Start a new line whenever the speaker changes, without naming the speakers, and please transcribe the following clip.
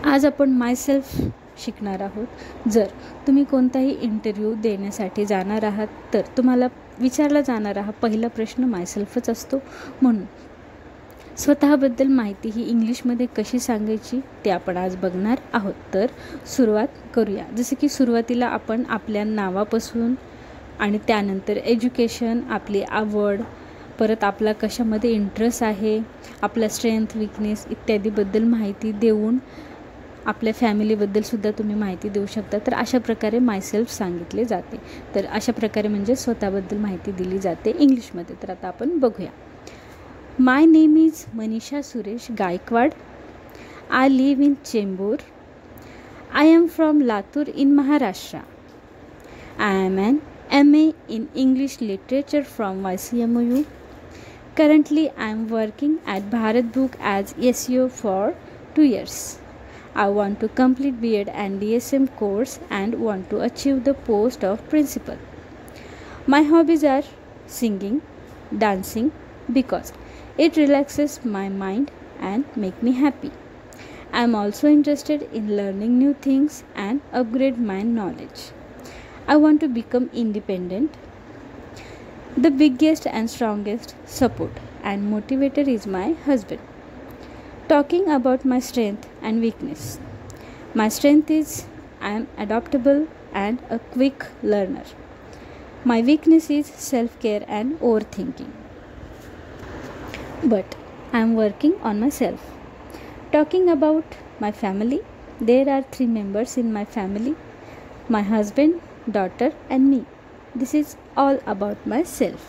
आज आपण मायसेल्फ शिकणार आहोत. जर तुम्ही कोणताही इंटरव्ह्यू देण्यासाठी जाणार आहात तर तुम्हाला विचारला जाणारा हा पहिला प्रश्न मायसेल्फच असतो. म्हणून स्वतःबद्दल माहिती ही इंग्लिशमध्ये कशी सांगायची ते आपण आज बघणार आहोत. तर सुरुवात करूया. जसं की सुरुवातीला आपण आपल्या नावापासून आणि त्यानंतर एज्युकेशन, आपली आवड, परत आपला कशामध्ये इंटरेस्ट आहे, आपला स्ट्रेंथ, विकनेस इत्यादीबद्दल माहिती देऊन आपल्या फॅमिलीबद्दलसुद्धा तुम्ही माहिती देऊ शकता. तर अशा प्रकारे मायसेल्फ सांगितले जाते. तर अशा प्रकारे म्हणजे स्वतःबद्दल माहिती दिली जाते इंग्लिशमध्ये. तर आता आपण बघूया. My name is Manisha Suresh Gaikwad. I live in Chembur. I am from Latur in Maharashtra. I am an MA in English Literature from YCMU. Currently, I am working at Bharat Book as SEO for 2 years. I want to complete B.Ed and DSM course and want to achieve the post of principal. My hobbies are singing, dancing because it relaxes my mind and make me happy. I am also interested in learning new things and upgrade my knowledge. I want to become independent. The biggest and strongest support and motivator is my husband. Talking about my strength and weakness. My strength is I am adaptable and a quick learner. My weakness is self-care and overthinking. But I am working on myself. Talking about my family, there are 3 members in my family: my husband, daughter and me. This is all about myself.